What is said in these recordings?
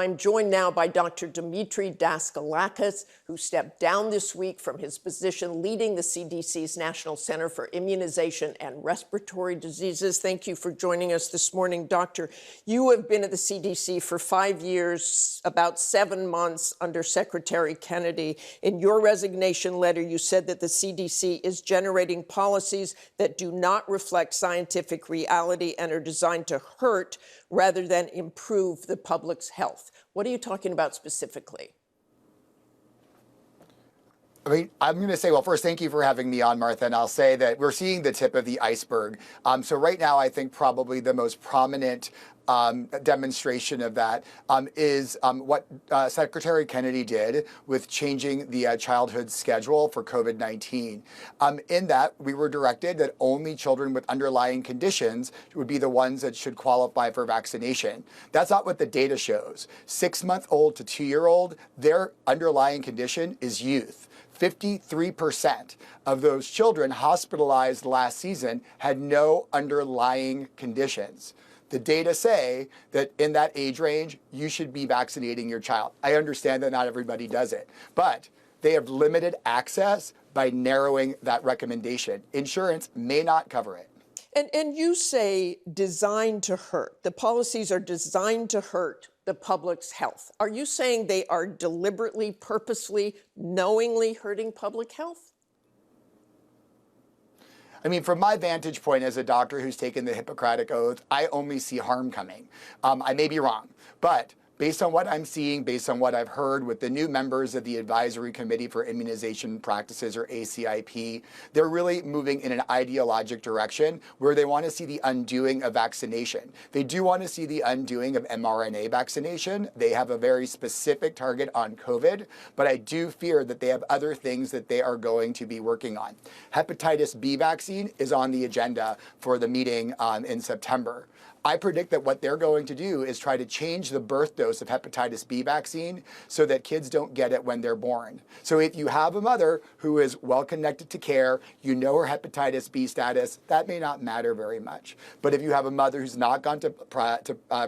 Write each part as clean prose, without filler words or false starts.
I'm joined now by Dr. Demetre Daskalakis, who stepped down this week from his position leading the CDC's National Center for Immunization and Respiratory Diseases. Thank you for joining us this morning, Doctor. You have been at the CDC for 5 years, about 7 months under Secretary Kennedy. In your resignation letter, you said that the CDC is generating policies that do not reflect scientific reality and are designed to hurt rather than improve the public's health. What are you talking about specifically? I mean, I'm going to say, well, first, thank you for having me on, Martha. And I'll say that we're seeing the tip of the iceberg. So right now, I think probably the most prominent demonstration of that is what Secretary Kennedy did with changing the childhood schedule for COVID-19. In that, we were directed that only children with underlying conditions would be the ones that should qualify for vaccination. That's not what the data shows. 6-month-old to 2-year-old, their underlying condition is youth. 53% of those children hospitalized last season had no underlying conditions. The data say that in that age range, you should be vaccinating your child. I understand that not everybody does it, but they have limited access by narrowing that recommendation. Insurance may not cover it. And you say designed to hurt. The policies are designed to hurt the public's health. Are you saying they are deliberately, purposely, knowingly hurting public health? I mean, from my vantage point as a doctor who's taken the Hippocratic Oath, I only see harm coming. I may be wrong, but based on what I'm seeing, based on what I've heard with the new members of the Advisory Committee for Immunization Practices, or ACIP, they're really moving in an ideologic direction where they want to see the undoing of vaccination. They do want to see the undoing of mRNA vaccination. They have a very specific target on COVID, but I do fear that they have other things that they are going to be working on. Hepatitis B vaccine is on the agenda for the meeting in September. I predict that what they're going to do is try to change the birth dose of hepatitis B vaccine so that kids don't get it when they're born. So if you have a mother who is well connected to care, you know her hepatitis B status, that may not matter very much. But if you have a mother who's not gone to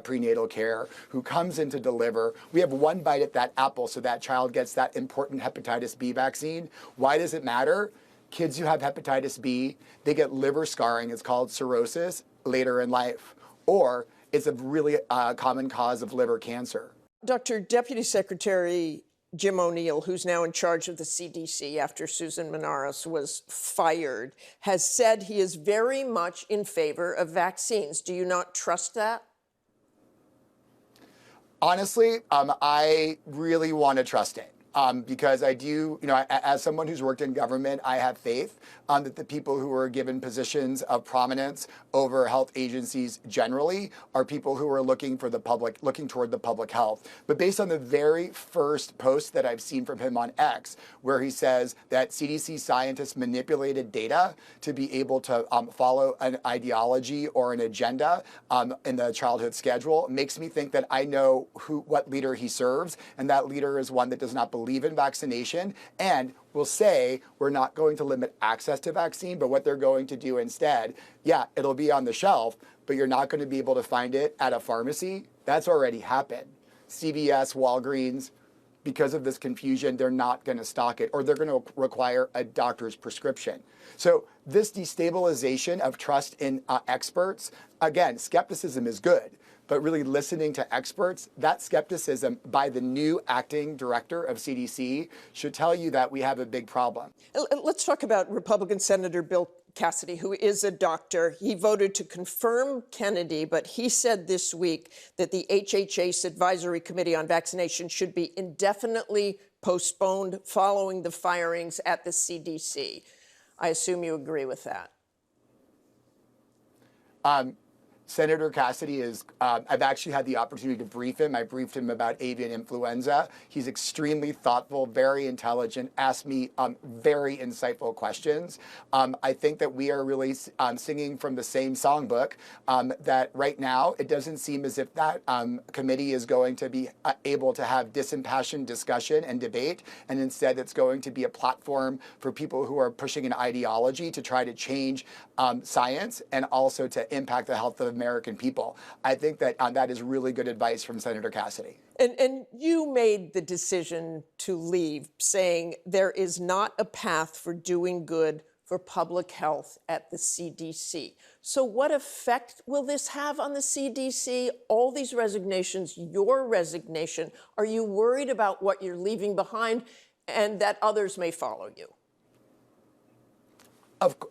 prenatal care, who comes in to deliver, we have one bite at that apple so that child gets that important hepatitis B vaccine. Why does it matter? Kids who have hepatitis B, they get liver scarring, it's called cirrhosis, later in life. Or it's a really common cause of liver cancer. Dr. Deputy Secretary Jim O'Neill, who's now in charge of the CDC after Susan Manaras was fired, has said he is very much in favor of vaccines. Do you not trust that? Honestly, I really want to trust it. Because I do, as someone who's worked in government, I have faith that the people who are given positions of prominence over health agencies generally are people who are looking toward the public health. But based on the very first post that I've seen from him on X, where he says that CDC scientists manipulated data to be able to follow an ideology or an agenda in the childhood schedule, makes me think that I know what leader he serves, and that leader is one that does not believe in vaccination and will say we're not going to limit access to vaccine, but what they're going to do instead, yeah, it'll be on the shelf, but you're not going to be able to find it at a pharmacy. That's already happened. CVS, Walgreens, because of this confusion, they're not going to stock it, or they're going to require a doctor's prescription. So this destabilization of trust in experts, again, skepticism is good. But really listening to experts, that skepticism by the new acting director of CDC should tell you that we have a big problem. Let's talk about Republican Senator Bill Cassidy, who is a doctor. He voted to confirm Kennedy, but he said this week that the HHS Advisory Committee on Vaccination should be indefinitely postponed following the firings at the CDC. I assume you agree with that. Senator Cassidy is, I've actually had the opportunity to brief him. I briefed him about avian influenza. He's extremely thoughtful, very intelligent, asked me very insightful questions. I think that we are really singing from the same songbook, that right now it doesn't seem as if that committee is going to be able to have disimpassioned discussion and debate, and instead it's going to be a platform for people who are pushing an ideology to try to change science and also to impact the health of American people. I think that that is really good advice from Senator Cassidy. And you made the decision to leave, saying there is not a path for doing good for public health at the CDC. So what effect will this have on the CDC? All these resignations, your resignation, are you worried about what you're leaving behind and that others may follow you?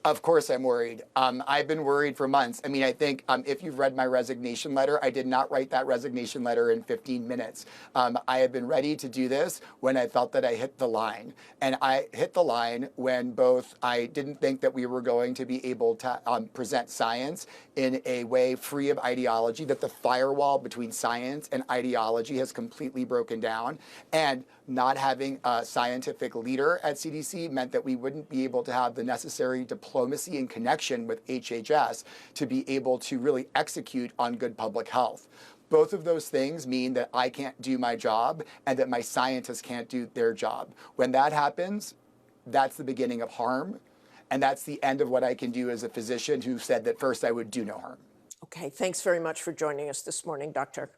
Of course I'm worried. I've been worried for months. I mean, I think if you've read my resignation letter, I did not write that resignation letter in 15 minutes. I have been ready to do this when I felt that I hit the line. And I hit the line when both I didn't think that we were going to be able to present science in a way free of ideology, that the firewall between science and ideology has completely broken down. And not having a scientific leader at CDC meant that we wouldn't be able to have the necessary diplomacy and connection with HHS to be able to really execute on good public health. Both of those things mean that I can't do my job and that my scientists can't do their job. When that happens, that's the beginning of harm. And that's the end of what I can do as a physician who said that first I would do no harm. Okay, thanks very much for joining us this morning, Doctor.